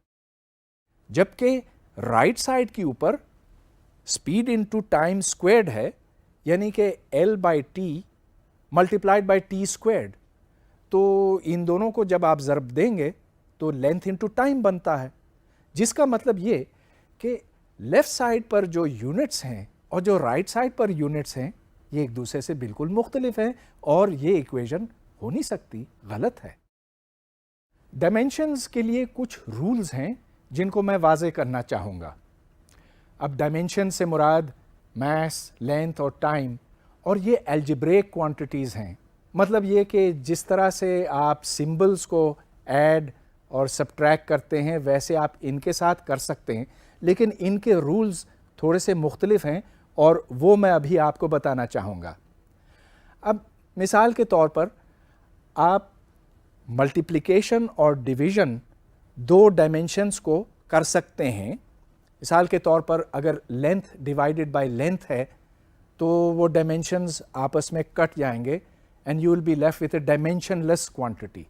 جبکہ رائٹ سائڈ کے اوپر اسپیڈ انٹو ٹائم اسکوائرڈ ہے، یعنی کہ L/T multiplied by T squared. تو ان دونوں کو جب آپ ضرب دیں گے تو لینتھ انٹو ٹائم بنتا ہے، جس کا مطلب یہ کہ لیفٹ سائڈ پر جو یونٹس ہیں اور جو رائٹ سائڈ پر یونٹس ہیں یہ ایک دوسرے سے بالکل مختلف ہیں، اور یہ ایکویژن ہو نہیں سکتی، غلط ہے. ڈائمینشنز کے لیے کچھ رولز ہیں جن کو میں واضح کرنا چاہوں گا. اب ڈائمینشن سے مراد میس، لینتھ اور ٹائم، اور یہ الجبریک کوانٹیٹیز ہیں. مطلب یہ کہ جس طرح سے آپ سمبلز کو ایڈ اور سبٹریکٹ کرتے ہیں ویسے آپ ان کے ساتھ کر سکتے ہیں، لیکن ان کے رولز تھوڑے سے مختلف ہیں اور وہ میں ابھی آپ کو بتانا چاہوں گا. اب مثال کے طور پر آپ ملٹیپلیکیشن اور ڈویژن دو ڈائمینشنز کو کر سکتے ہیں. مثال کے طور پر اگر لینتھ ڈیوائڈڈ بائی لینتھ ہے تو وہ ڈائمینشنز آپس میں کٹ جائیں گے and you will be left with a dimensionless quantity.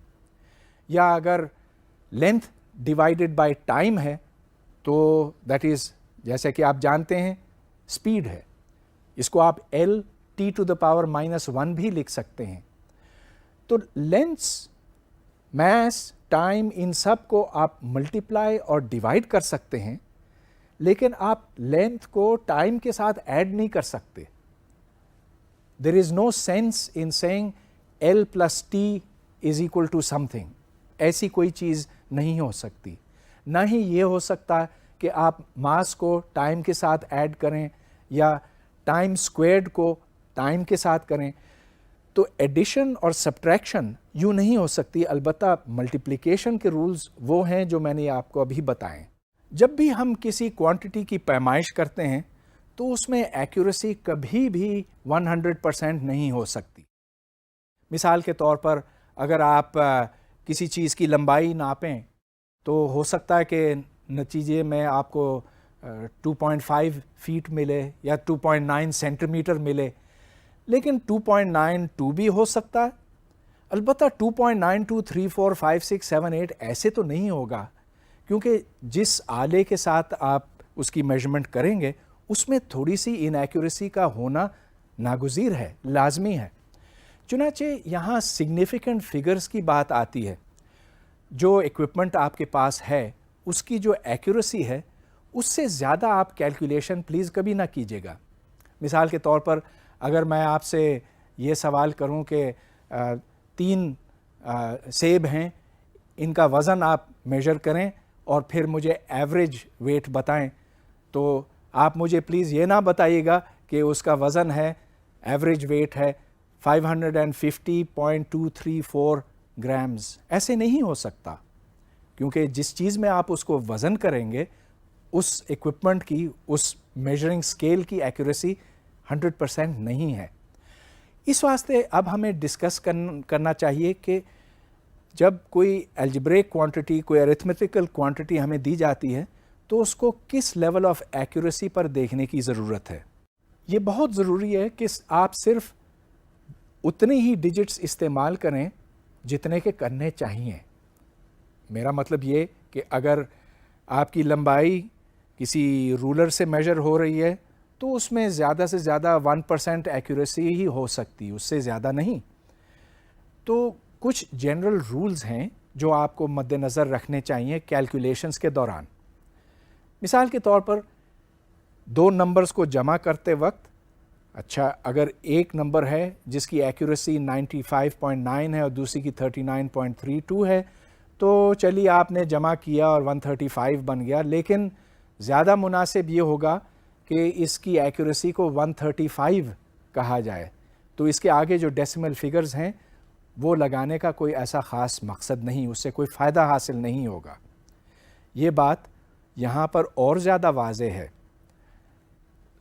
یا اگر لینتھ ڈیوائڈڈ بائی ٹائم ہے تو دیٹ از، جیسے کہ آپ جانتے ہیں، اسپیڈ ہے. اس کو آپ L(T⁻⁻1) بھی لکھ سکتے ہیں. تو لینتھس، میس، ٹائم، ان سب کو آپ ملٹیپلائی اور ڈیوائڈ کر سکتے ہیں، لیکن آپ لینتھ کو ٹائم کے ساتھ ایڈ نہیں کر سکتے. There is no sense in seeing L+T is equal to something. ایسی کوئی چیز نہیں ہو سکتی. نہ ہی یہ ہو سکتا کہ آپ ماس کو ٹائم کے ساتھ ایڈ کریں یا ٹائم اسکوائرڈ کو ٹائم کے ساتھ کریں. تو ایڈیشن اور سبٹریکشن یوں نہیں ہو سکتی. البتہ ملٹیپلیکیشن کے رولز وہ ہیں جو میں نے آپ کو ابھی بتائیں. جب بھی ہم کسی کوانٹٹی کی پیمائش کرتے ہیں تو اس میں ایکوریسی کبھی بھی 100% نہیں ہو سکتی. مثال کے طور پر اگر آپ کسی چیز کی لمبائی ناپیں تو ہو سکتا ہے کہ نتیجے میں آپ کو 2.5 فیٹ ملے یا 2.9 سینٹی میٹر ملے، لیکن 2.92 بھی ہو سکتا ہے. البتہ 2.92 3 4 5 6 7 8 ایسے تو نہیں ہوگا، کیونکہ جس آلے کے ساتھ آپ اس کی میجرمنٹ کریں گے اس میں تھوڑی سی انیکوریسی کا ہونا ناگزیر ہے، لازمی ہے. چنانچہ یہاں سگنیفیکنٹ فگرز کی بات آتی ہے. جو ایکوپمنٹ آپ کے پاس ہے اس کی جو ایکوریسی ہے اس سے زیادہ آپ کیلکولیشن پلیز کبھی نہ کیجیے گا. مثال کے طور پر اگر میں آپ سے یہ سوال کروں کہ 3 سیب ہیں، ان کا وزن آپ میجر کریں اور پھر مجھے ایوریج ویٹ بتائیں، تو آپ مجھے پلیز یہ نہ بتائیے گا کہ اس کا وزن ہے، ایوریج ویٹ ہے 550.234 گرامز. ایسے نہیں ہو سکتا، کیونکہ جس چیز میں آپ اس کو وزن کریں گے اس ایکوپمنٹ کی، اس میجرنگ اسکیل کی ایکوریسی 100% نہیں ہے. اس واسطے اب ہمیں ڈسکس کرنا چاہیے کہ جب کوئی الجبریک کوانٹٹی، کوئی ارتھمیٹیکل کوانٹٹی ہمیں دی جاتی ہے تو اس کو کس لیول آف ایکوریسی پر دیکھنے کی ضرورت ہے. یہ بہت ضروری ہے کہ آپ صرف اتنے ہی ڈیجٹس استعمال کریں جتنے کے کرنے چاہیے. میرا مطلب یہ کہ اگر آپ کی لمبائی کسی رولر سے میجر ہو رہی ہے تو اس میں زیادہ سے زیادہ 1% ایکوریسی ہی ہو سکتی، اس سے زیادہ نہیں. تو کچھ جنرل رولز ہیں جو آپ کو مد نظر رکھنے چاہیے کیلکولیشنز کے دوران. مثال کے طور پر دو نمبرز کو جمع کرتے وقت، اچھا اگر ایک نمبر ہے جس کی ایکوریسی 95.9 ہے اور دوسری کی 39.32 ہے تو چلیے آپ نے جمع کیا اور 135 بن گیا، لیکن زیادہ مناسب یہ ہوگا کہ اس کی ایکوریسی کو 135 کہا جائے. تو اس کے آگے جو ڈیسیمل فگرز ہیں وہ لگانے کا کوئی ایسا خاص مقصد نہیں، اس سے کوئی فائدہ حاصل نہیں ہوگا. یہ بات یہاں پر اور زیادہ واضح ہے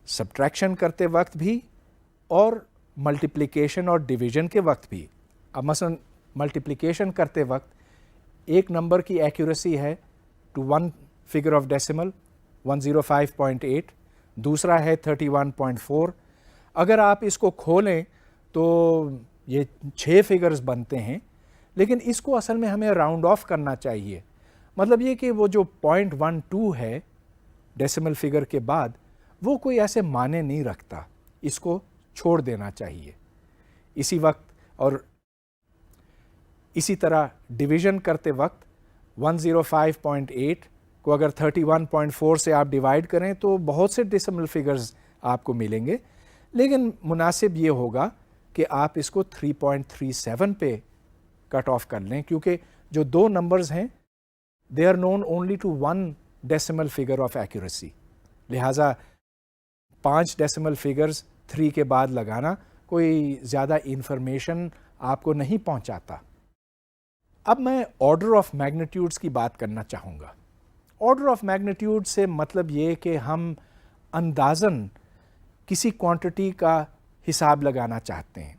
سبٹریکشن کرتے وقت بھی اور ملٹیپلیکیشن اور ڈویژن کے وقت بھی. اب مثلا ملٹیپلیکیشن کرتے وقت ایک نمبر کی ایکوریسی ہے to one figure of decimal 105.8، دوسرا ہے 31.4. اگر آپ اس کو کھولیں تو یہ 6 فگرز بنتے ہیں، لیکن اس کو اصل میں ہمیں راؤنڈ آف کرنا چاہیے. مطلب یہ کہ وہ جو 0.12 ہے ڈیسیمل فگر کے بعد وہ کوئی ایسے معنی نہیں رکھتا، اس کو چھوڑ دینا چاہیے. اسی وقت اور اسی طرح ڈویژن کرتے وقت 105.8 کو اگر 31.4 سے آپ ڈیوائڈ کریں تو بہت سے ڈیسیمل فگرز آپ کو ملیں گے، لیکن مناسب یہ ہوگا کہ آپ اس کو 3.37 پہ کٹ آف کر لیں، کیونکہ جو دو نمبرز ہیں they are known only to one decimal figure of accuracy. لہٰذا 5 ڈیسیمل فگرز 3 کے بعد لگانا کوئی زیادہ انفارمیشن آپ کو نہیں پہنچاتا. اب میں آرڈر آف میگنیٹیوڈز کی بات کرنا چاہوں گا. آرڈر آف میگنیٹیوڈ سے مطلب یہ کہ ہم اندازاً کسی کوانٹٹی کا حساب لگانا چاہتے ہیں،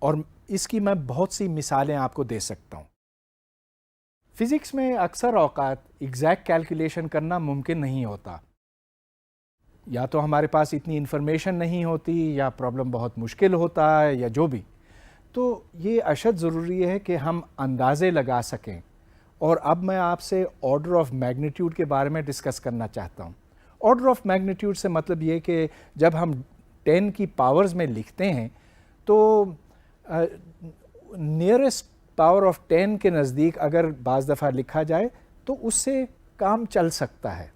اور اس کی میں بہت سی مثالیں آپ کو دے سکتا ہوں. فزکس میں اکثر اوقات ایگزیکٹ کیلکولیشن کرنا ممکن نہیں ہوتا، یا تو ہمارے پاس اتنی انفارمیشن نہیں ہوتی یا پرابلم بہت مشکل ہوتا ہے یا جو بھی. تو یہ اشد ضروری ہے کہ ہم اندازے لگا سکیں. اور اب میں آپ سے آرڈر آف میگنیٹیوڈ کے بارے میں ڈسکس کرنا چاہتا ہوں. آرڈر آف میگنیٹیوڈ سے مطلب یہ کہ جب ہم 10 کی پاورز میں لکھتے ہیں تو نیئرسٹ پاور آف 10 کے نزدیک اگر بعض دفعہ لکھا جائے تو اس سے کام چل سکتا ہے.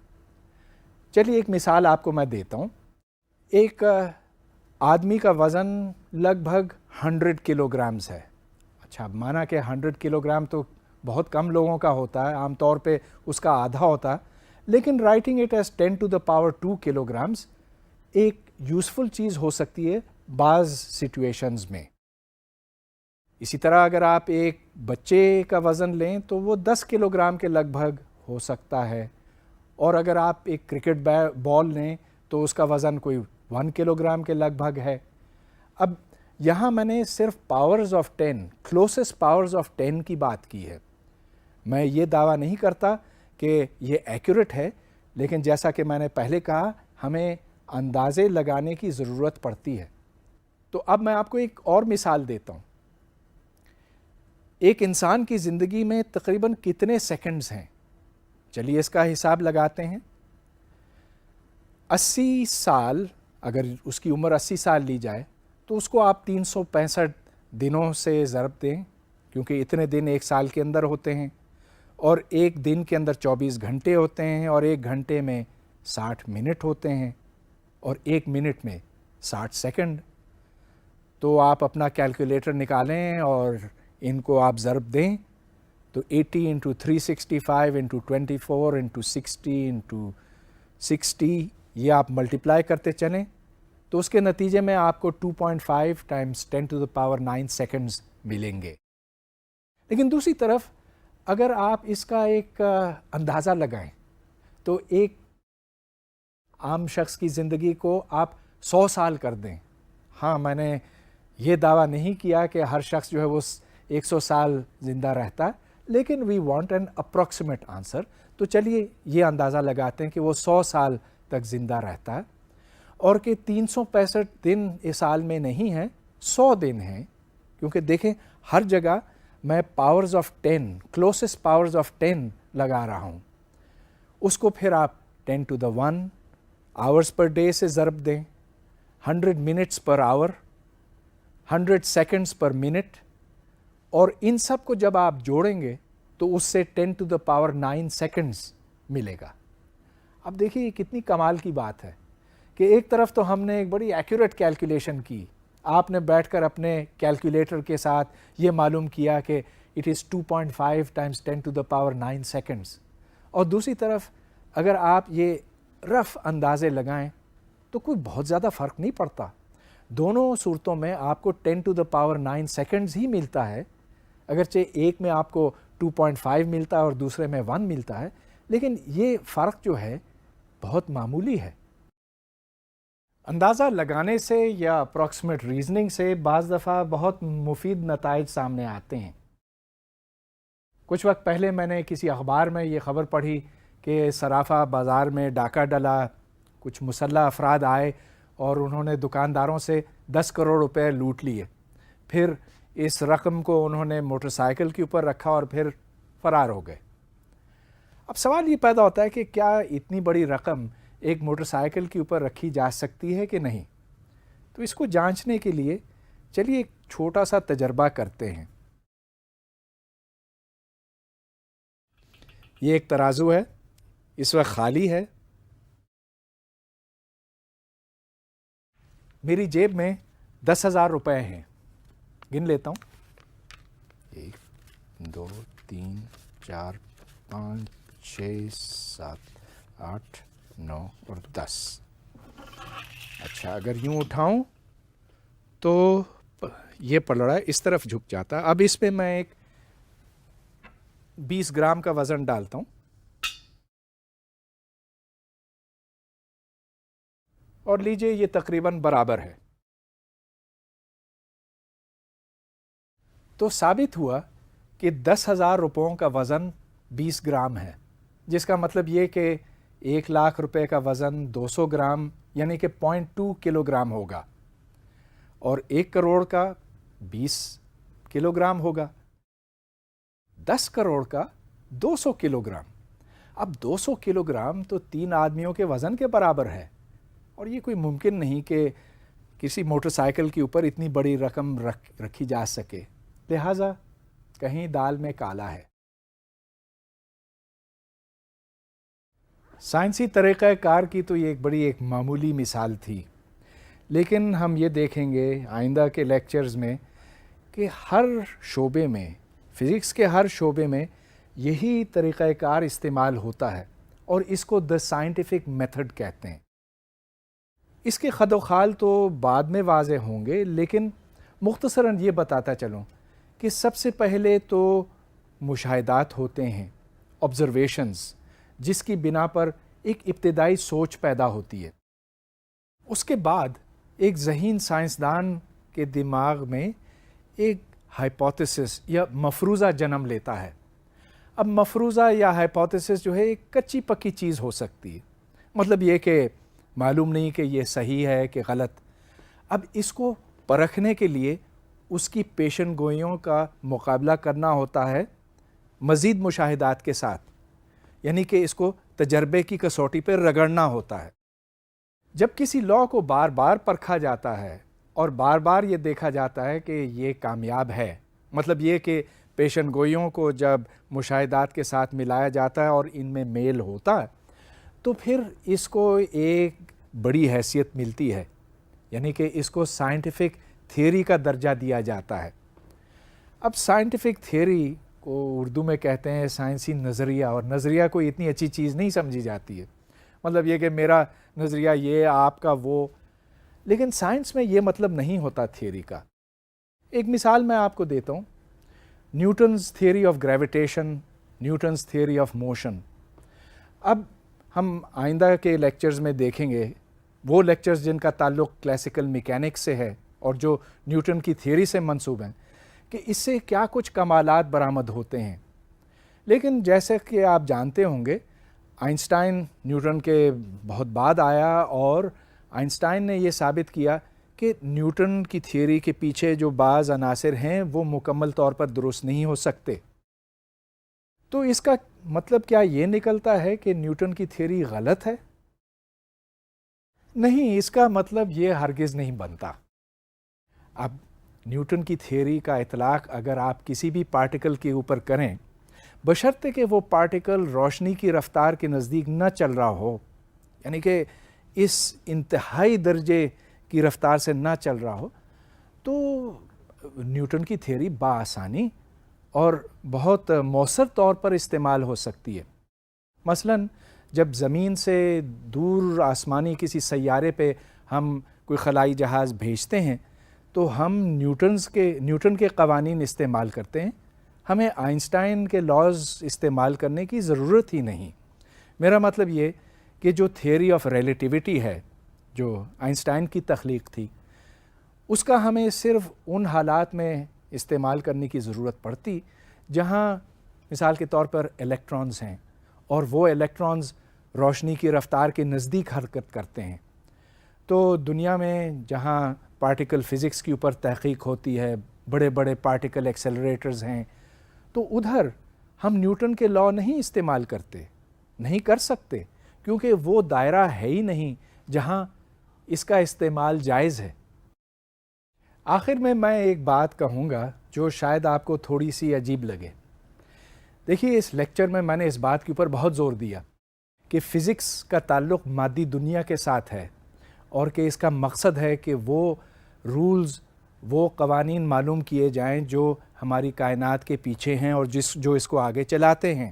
چلیے ایک مثال آپ کو میں دیتا ہوں. ایک آدمی کا وزن لگ بھگ 100 کلو گرامز ہے. اچھا اب مانا کہ 100 کلو گرام تو بہت کم لوگوں کا ہوتا ہے، عام طور پہ اس کا آدھا ہوتا ہے، لیکن writing it as 10 to the power 2 kilo grams ایک یوزفل چیز ہو سکتی ہے بعض سچویشنز میں. اسی طرح اگر آپ ایک بچے کا وزن لیں تو وہ 10 کلو گرام کے لگ بھگ ہو سکتا ہے، اور اگر آپ ایک کرکٹ بال لیں تو اس کا وزن کوئی 1 کلو گرام کے لگ بھگ ہے. اب یہاں میں نے صرف پاورز آف 10، کلوسسٹ پاورز آف 10 کی بات کی ہے. میں یہ دعویٰ نہیں کرتا کہ یہ ایکوریٹ ہے، لیکن جیسا کہ میں نے پہلے کہا ہمیں اندازے لگانے کی ضرورت پڑتی ہے. تو اب میں آپ کو ایک اور مثال دیتا ہوں. ایک انسان کی زندگی میں تقریباً کتنے سیکنڈز ہیں؟ چلیے اس کا حساب لگاتے ہیں. 80 سال، اگر اس کی عمر 80 سال لی جائے تو اس کو آپ 365 دنوں سے ضرب دیں، کیونکہ اتنے دن ایک سال کے اندر ہوتے ہیں، اور ایک دن کے اندر 24 گھنٹے ہوتے ہیں، اور ایک گھنٹے میں 60 منٹ ہوتے ہیں، اور ایک منٹ میں 60 سیکنڈ. تو آپ اپنا کیلکولیٹر نکالیں اور ان کو آپ ضرب دیں تو 80 into 365 into 24 into 60 into 60 یہ آپ ملٹیپلائی کرتے چلیں تو اس کے نتیجے میں آپ کو 2.5 ٹائمز 10⁹ سیکنڈز ملیں گے. لیکن دوسری طرف اگر آپ اس کا ایک اندازہ لگائیں تو ایک عام شخص کی زندگی کو آپ 100 سال کر دیں. ہاں، میں نے یہ دعویٰ نہیں کیا کہ ہر شخص جو ہے وہ 100 سال زندہ رہتا ہے، لیکن we want an approximate answer. تو چلیے یہ اندازہ لگاتے ہیں کہ وہ 100 سال تک زندہ رہتا ہے، اور کہ 365 دن اس سال میں نہیں ہیں، 100 دن ہیں. کیونکہ دیکھیں ہر جگہ میں پاورز آف 10 کلوسسٹ پاورز آف 10 لگا رہا ہوں. اس کو پھر آپ 10⁻⁻1 آورس پر ڈے سے ضرب دیں، 100 منٹس پر آور، 100 سیکنڈس پر منٹ، اور ان سب کو جب آپ جوڑیں گے تو اس سے 10⁻9 سیکنڈز ملے گا. اب دیکھیے یہ کتنی کمال کی بات ہے کہ ایک طرف تو ہم نے ایک بڑی ایکوریٹ کیلکولیشن کی، آپ نے بیٹھ کر اپنے کیلکولیٹر کے ساتھ یہ معلوم کیا کہ اٹ از 2.5 ٹائمز 10⁻9 سیکنڈز، اور دوسری طرف اگر آپ یہ رف اندازے لگائیں تو کوئی بہت زیادہ فرق نہیں پڑتا. دونوں صورتوں میں آپ کو 10⁻9 سیکنڈز ہی ملتا ہے، اگرچہ ایک میں آپ کو 2.5 ملتا ہے اور دوسرے میں 1 ملتا ہے، لیکن یہ فرق جو ہے بہت معمولی ہے. اندازہ لگانے سے یا اپروکسیمیٹ ریزننگ سے بعض دفعہ بہت مفید نتائج سامنے آتے ہیں. کچھ وقت پہلے میں نے کسی اخبار میں یہ خبر پڑھی کہ صرافہ بازار میں ڈاکہ ڈلا، کچھ مسلح افراد آئے اور انہوں نے دکانداروں سے 10 کروڑ روپے لوٹ لیے. پھر اس رقم کو انہوں نے موٹر سائیکل کے اوپر رکھا اور پھر فرار ہو گئے. اب سوال یہ پیدا ہوتا ہے کہ کیا اتنی بڑی رقم ایک موٹر سائیکل کے اوپر رکھی جا سکتی ہے کہ نہیں؟ تو اس کو جانچنے کے لیے چلیے ایک چھوٹا سا تجربہ کرتے ہیں. یہ ایک ترازو ہے، اس وقت خالی ہے. میری جیب میں 10,000 روپے ہیں. گن لیتا ہوں، 1 2 3 4 5 6 7 8 9 اور 10. اچھا، اگر یوں اٹھاؤں تو یہ پلڑا اس طرف جھک جاتا. اب اس پہ میں ایک 20 گرام کا وزن ڈالتا ہوں اور لیجئے یہ تقریباً برابر ہے. تو ثابت ہوا کہ 10,000 روپوں کا وزن 20 گرام ہے، جس کا مطلب یہ کہ 1,00,000 روپے کا وزن 200 گرام یعنی کہ 0.2 کلو گرام ہوگا، اور 1 کروڑ کا 20 کلو گرام ہوگا. 10 کروڑ کا 200 کلو گرام. اب 200 کلو گرام تو 3 آدمیوں کے وزن کے برابر ہے، اور یہ کوئی ممکن نہیں کہ کسی موٹر سائیکل کے اوپر اتنی بڑی رقم رکھی جا سکے. لہٰذا کہیں دال میں کالا ہے. سائنسی طریقہ کار کی تو یہ ایک بڑی معمولی مثال تھی، لیکن ہم یہ دیکھیں گے آئندہ کے لیکچرز میں کہ ہر شعبے میں، فزکس کے ہر شعبے میں یہی طریقہ کار استعمال ہوتا ہے، اور اس کو دا سائنٹیفک میتھڈ کہتے ہیں. اس کے خد و خال تو بعد میں واضح ہوں گے، لیکن مختصراً یہ بتاتا چلوں کہ سب سے پہلے تو مشاہدات ہوتے ہیں، آبزرویشنز، جس کی بنا پر ایک ابتدائی سوچ پیدا ہوتی ہے. اس کے بعد ایک ذہین سائنسدان کے دماغ میں ایک ہائپوتھیسس یا مفروضہ جنم لیتا ہے. اب مفروضہ یا ہائپوتھیسس جو ہے ایک کچی پکی چیز ہو سکتی ہے، مطلب یہ کہ معلوم نہیں کہ یہ صحیح ہے کہ غلط. اب اس کو پرکھنے کے لیے اس کی پیشن گوئیوں کا مقابلہ کرنا ہوتا ہے مزید مشاہدات کے ساتھ، یعنی کہ اس کو تجربے کی کسوٹی پہ رگڑنا ہوتا ہے. جب کسی لاء کو بار بار پرکھا جاتا ہے اور بار بار یہ دیکھا جاتا ہے کہ یہ کامیاب ہے، مطلب یہ کہ پیشن گوئیوں کو جب مشاہدات کے ساتھ ملایا جاتا ہے اور ان میں میل ہوتا ہے، تو پھر اس کو ایک بڑی حیثیت ملتی ہے، یعنی کہ اس کو سائنٹیفک تھیوری کا درجہ دیا جاتا ہے. اب سائنٹیفک تھیوری کو اردو میں کہتے ہیں سائنسی نظریہ، اور نظریہ کوئی اتنی اچھی چیز نہیں سمجھی جاتی ہے. مطلب یہ کہ میرا نظریہ یہ، آپ کا وہ. لیکن سائنس میں یہ مطلب نہیں ہوتا تھیوری کا. ایک مثال میں آپ کو دیتا ہوں. Newton's theory of gravitation, Newton's theory of motion. اب ہم آئندہ کے لیکچرز میں دیکھیں گے وہ لیکچرز جن کا تعلق کلاسیکل میکینکس سے ہے اور جو نیوٹن کی تھیوری سے منسوب ہیں، کہ اس سے کیا کچھ کمالات برآمد ہوتے ہیں. لیکن جیسے کہ آپ جانتے ہوں گے، آئنسٹائن نیوٹن کے بہت بعد آیا اور آئنسٹائن نے یہ ثابت کیا کہ نیوٹن کی تھیوری کے پیچھے جو بعض عناصر ہیں وہ مکمل طور پر درست نہیں ہو سکتے. تو اس کا مطلب کیا یہ نکلتا ہے کہ نیوٹن کی تھیوری غلط ہے؟ نہیں، اس کا مطلب یہ ہرگز نہیں بنتا. اب نیوٹن کی تھیوری کا اطلاق اگر آپ کسی بھی پارٹیکل کے اوپر کریں، بشرطے کہ وہ پارٹیکل روشنی کی رفتار کے نزدیک نہ چل رہا ہو، یعنی کہ اس انتہائی درجے کی رفتار سے نہ چل رہا ہو، تو نیوٹن کی تھیوری بآسانی اور بہت مؤثر طور پر استعمال ہو سکتی ہے. مثلاً جب زمین سے دور آسمانی کسی سیارے پہ ہم کوئی خلائی جہاز بھیجتے ہیں تو ہم نیوٹن کے قوانین استعمال کرتے ہیں. ہمیں آئنسٹائن کے لاز استعمال کرنے کی ضرورت ہی نہیں. میرا مطلب یہ کہ جو تھیوری آف ریلیٹیوٹی ہے جو آئنسٹائن کی تخلیق تھی، اس کا ہمیں صرف ان حالات میں استعمال کرنے کی ضرورت پڑتی جہاں مثال کے طور پر الیکٹرانز ہیں اور وہ الیکٹرانز روشنی کی رفتار کے نزدیک حرکت کرتے ہیں. تو دنیا میں جہاں پارٹیکل فزکس کے اوپر تحقیق ہوتی ہے، بڑے بڑے پارٹیکل ایکسیلریٹرز ہیں، تو ادھر ہم نیوٹن کے لا نہیں استعمال کرتے، نہیں کر سکتے، کیونکہ وہ دائرہ ہے ہی نہیں جہاں اس کا استعمال جائز ہے. آخر میں ایک بات کہوں گا جو شاید آپ کو تھوڑی سی عجیب لگے. دیکھیے، اس لیکچر میں نے اس بات کے اوپر بہت زور دیا کہ فزکس کا تعلق مادی دنیا کے ساتھ ہے اور کہ اس کا مقصد ہے کہ وہ رولز، وہ قوانین معلوم کیے جائیں جو ہماری کائنات کے پیچھے ہیں اور جو اس کو آگے چلاتے ہیں.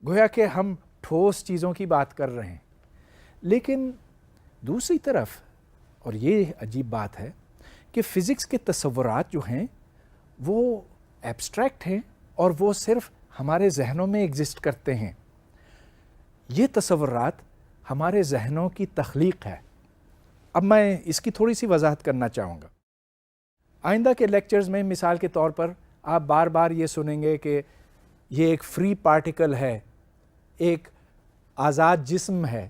گویا کہ ہم ٹھوس چیزوں کی بات کر رہے ہیں. لیکن دوسری طرف، اور یہ عجیب بات ہے، کہ فزکس کے تصورات جو ہیں وہ ایبسٹریکٹ ہیں اور وہ صرف ہمارے ذہنوں میں ایگزسٹ کرتے ہیں. یہ تصورات ہمارے ذہنوں کی تخلیق ہے. اب میں اس کی تھوڑی سی وضاحت کرنا چاہوں گا. آئندہ کے لیکچرز میں مثال کے طور پر آپ بار بار یہ سنیں گے کہ یہ ایک فری پارٹیکل ہے، ایک آزاد جسم ہے،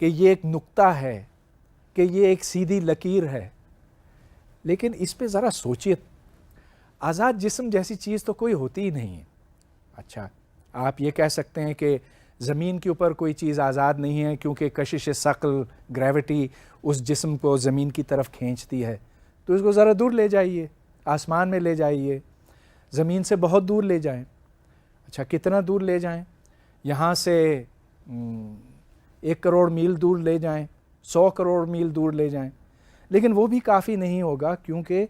کہ یہ ایک نقطہ ہے، کہ یہ ایک سیدھی لکیر ہے. لیکن اس پہ ذرا سوچیے، آزاد جسم جیسی چیز تو کوئی ہوتی ہی نہیں ہے. اچھا، آپ یہ کہہ سکتے ہیں کہ زمین کے اوپر کوئی چیز آزاد نہیں ہے کیونکہ کشش ثقل، گریوٹی اس جسم کو زمین کی طرف کھینچتی ہے. تو اس کو ذرا دور لے جائیے، آسمان میں لے جائیے، زمین سے بہت دور لے جائیں. اچھا، کتنا دور لے جائیں؟ یہاں سے 1 کروڑ میل دور لے جائیں، 100 کروڑ میل دور لے جائیں، لیکن وہ بھی کافی نہیں ہوگا، کیونکہ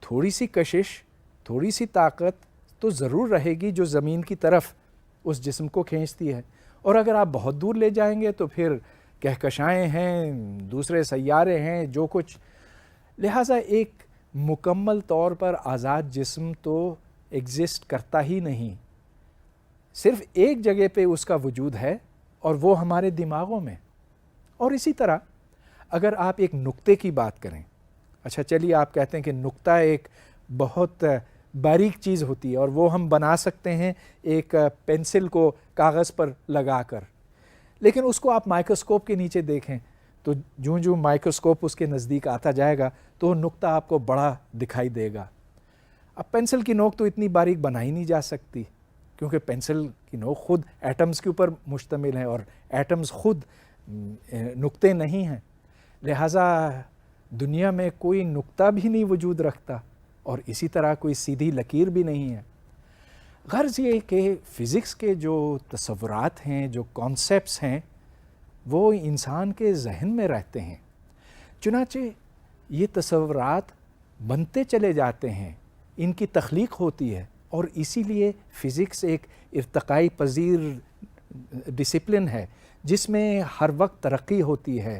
تھوڑی سی کشش، تھوڑی سی طاقت تو ضرور رہے گی جو زمین کی طرف اس جسم کو کھینچتی ہے. اور اگر آپ بہت دور لے جائیں گے تو پھر کہکشائیں ہیں، دوسرے سیارے ہیں، جو کچھ. لہٰذا ایک مکمل طور پر آزاد جسم تو ایگزسٹ کرتا ہی نہیں. صرف ایک جگہ پہ اس کا وجود ہے اور وہ ہمارے دماغوں میں. اور اسی طرح اگر آپ ایک نقطے کی بات کریں، اچھا چلیے آپ کہتے ہیں کہ نقطہ ایک بہت باریک چیز ہوتی ہے اور وہ ہم بنا سکتے ہیں ایک پینسل کو کاغذ پر لگا کر، لیکن اس کو آپ مائکروسکوپ کے نیچے دیکھیں تو جو مائکروسکوپ اس کے نزدیک آتا جائے گا تو وہ نقطہ آپ کو بڑا دکھائی دے گا. اب پینسل کی نوک تو اتنی باریک بنائی نہیں جا سکتی، کیونکہ پینسل کی نوک خود ایٹمز کے اوپر مشتمل ہے اور ایٹمز خود نقطے نہیں ہیں. لہٰذا دنیا میں کوئی نقطہ بھی نہیں وجود رکھتا اور اسی طرح کوئی سیدھی لکیر بھی نہیں ہے. غرض یہ کہ فزکس کے جو تصورات ہیں، جو کانسیپٹس ہیں، وہ انسان کے ذہن میں رہتے ہیں. چنانچہ یہ تصورات بنتے چلے جاتے ہیں، ان کی تخلیق ہوتی ہے، اور اسی لیے فزکس ایک ارتقائی پذیر ڈسپلن ہے جس میں ہر وقت ترقی ہوتی ہے،